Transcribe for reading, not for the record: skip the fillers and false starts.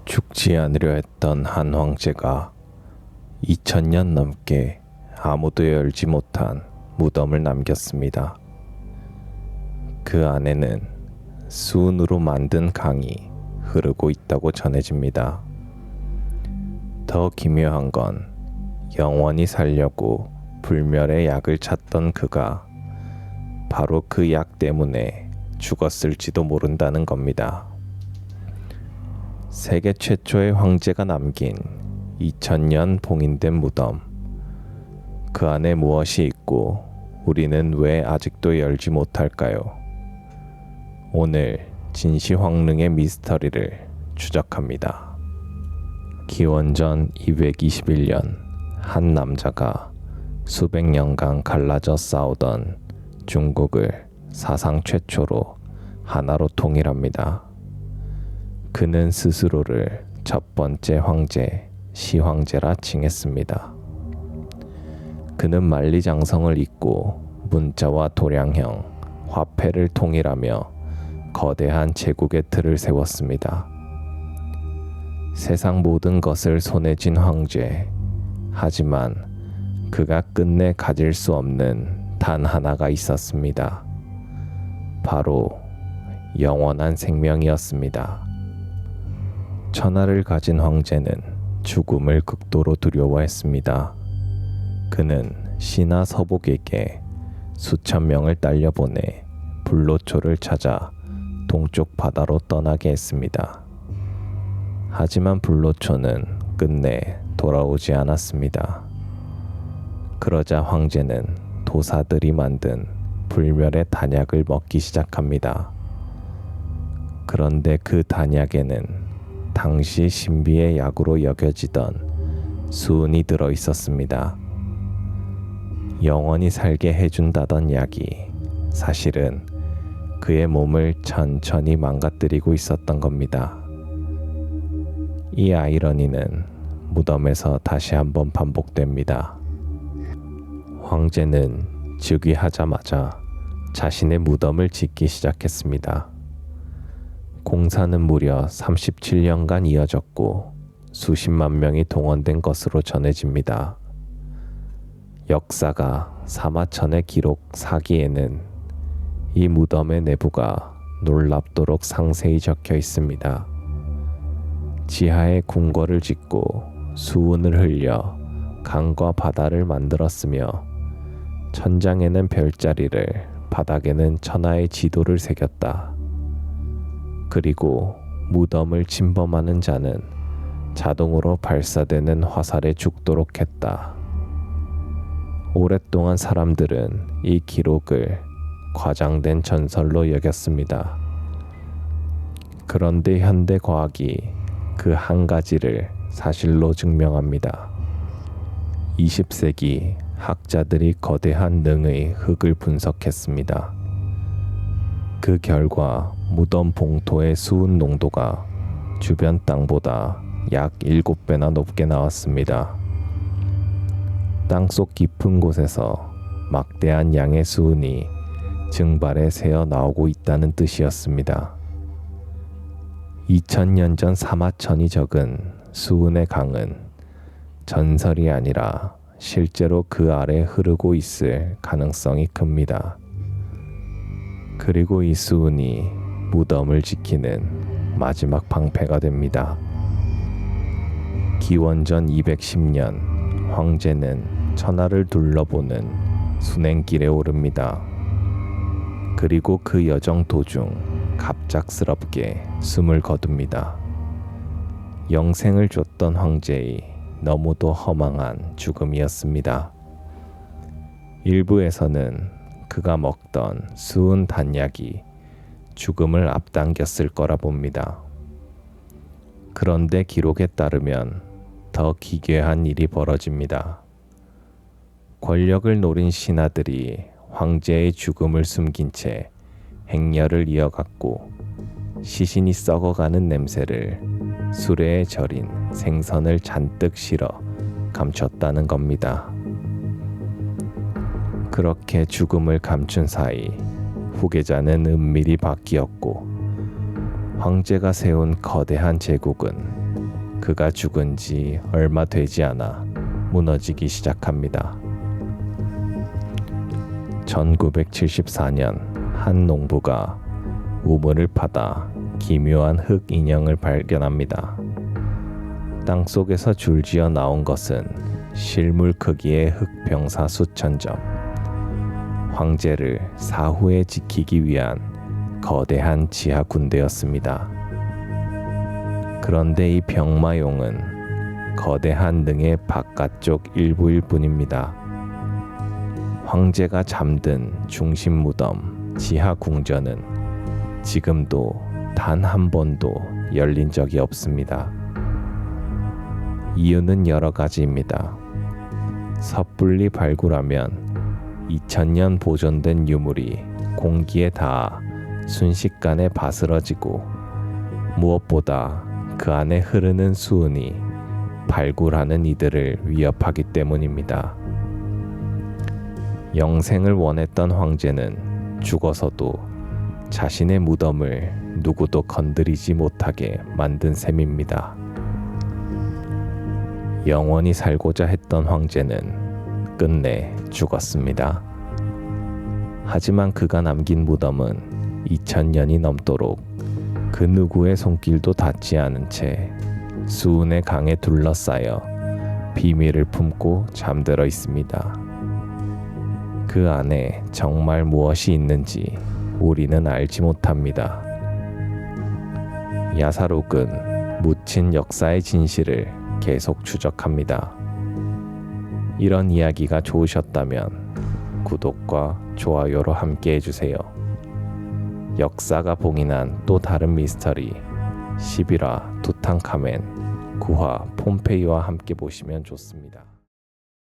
죽지 않으려 했던 한 황제가 2000년 넘게 아무도 열지 못한 무덤을 남겼습니다. 그 안에는 수은으로 만든 강이 흐르고 있다고 전해집니다. 더 기묘한 건 영원히 살려고 불멸의 약을 찾던 그가 바로 그 약 때문에 죽었을지도 모른다는 겁니다. 세계 최초의 황제가 남긴 2000년 봉인된 무덤. 그 안에 무엇이 있고 우리는 왜 아직도 열지 못할까요? 오늘 진시황릉의 미스터리를 추적합니다. 기원전 221년 한 남자가 수백 년간 갈라져 싸우던 중국을 사상 최초로 하나로 통일합니다. 그는 스스로를 첫 번째 황제, 시황제라 칭했습니다. 그는 만리장성을 잇고 문자와 도량형, 화폐를 통일하며 거대한 제국의 틀을 세웠습니다. 세상 모든 것을 손에 쥔 황제. 하지만 그가 끝내 가질 수 없는 단 하나가 있었습니다. 바로 영원한 생명이었습니다. 천하를 가진 황제는 죽음을 극도로 두려워했습니다. 그는 신하 서복에게 수천 명을 딸려보내 불로초를 찾아 동쪽 바다로 떠나게 했습니다. 하지만 불로초는 끝내 돌아오지 않았습니다. 그러자 황제는 도사들이 만든 불멸의 단약을 먹기 시작합니다. 그런데 그 단약에는 당시 신비의 약으로 여겨지던 수은이 들어 있었습니다. 영원히 살게 해준다던 약이 사실은 그의 몸을 천천히 망가뜨리고 있었던 겁니다. 이 아이러니는 무덤에서 다시 한번 반복됩니다. 황제는 즉위하자마자 자신의 무덤을 짓기 시작했습니다. 공사는 무려 37년간 이어졌고 수십만 명이 동원된 것으로 전해집니다. 역사가 사마천의 기록 사기에는 이 무덤의 내부가 놀랍도록 상세히 적혀 있습니다. 지하에 궁궐을 짓고 수은을 흘려 강과 바다를 만들었으며 천장에는 별자리를, 바닥에는 천하의 지도를 새겼다. 그리고 무덤을 침범하는 자는 자동으로 발사되는 화살에 죽도록 했다. 오랫동안 사람들은 이 기록을 과장된 전설로 여겼습니다. 그런데 현대 과학이 그 한 가지를 사실로 증명합니다. 20세기 학자들이 거대한 능의 흙을 분석했습니다. 그 결과 무덤 봉토의 수은 농도가 주변 땅보다 약 7배나 높게 나왔습니다. 땅속 깊은 곳에서 막대한 양의 수은이 증발해 새어 나오고 있다는 뜻이었습니다. 2000년 전 사마천이 적은 수은의 강은 전설이 아니라 실제로 그 아래 흐르고 있을 가능성이 큽니다. 그리고 이 수은이 무덤을 지키는 마지막 방패가 됩니다. 기원전 210년 황제는 천하를 둘러보는 순행길에 오릅니다. 그리고 그 여정 도중 갑작스럽게 숨을 거둡니다. 영생을 줬던 황제의 너무도 허망한 죽음이었습니다. 일부에서는 그가 먹던 수은 단약이 죽음을 앞당겼을 거라 봅니다. 그런데 기록에 따르면 더 기괴한 일이 벌어집니다. 권력을 노린 신하들이 황제의 죽음을 숨긴 채 행렬을 이어갔고 시신이 썩어가는 냄새를 수레에 절인 생선을 잔뜩 실어 감췄다는 겁니다. 그렇게 죽음을 감춘 사이 후계자는 은밀히 바뀌었고 황제가 세운 거대한 제국은 그가 죽은 지 얼마 되지 않아 무너지기 시작합니다. 1974년 한 농부가 우물을 파다 기묘한 흙 인형을 발견합니다. 땅속에서 줄지어 나온 것은 실물 크기의 흙병사 수천 점. 황제를 사후에 지키기 위한 거대한 지하 군대였습니다. 그런데 이 병마용은 거대한 능의 바깥쪽 일부일 뿐입니다. 황제가 잠든 중심 무덤 지하 궁전은 지금도 단 한 번도 열린 적이 없습니다. 이유는 여러 가지입니다. 섣불리 발굴하면 2000년 보존된 유물이 공기에 닿아 순식간에 바스러지고 무엇보다 그 안에 흐르는 수은이 발굴하는 이들을 위협하기 때문입니다. 영생을 원했던 황제는 죽어서도 자신의 무덤을 누구도 건드리지 못하게 만든 셈입니다. 영원히 살고자 했던 황제는 끝내 죽었습니다. 하지만 그가 남긴 무덤은 2000년이 넘도록 그 누구의 손길도 닿지 않은 채 수은의 강에 둘러싸여 비밀을 품고 잠들어 있습니다. 그 안에 정말 무엇이 있는지 우리는 알지 못합니다. 야사록은 묻힌 역사의 진실을 계속 추적합니다. 이런 이야기가 좋으셨다면 구독과 좋아요로 함께 해주세요. 역사가 봉인한 또 다른 미스터리 11화 투탕카멘 9화 폼페이와 함께 보시면 좋습니다.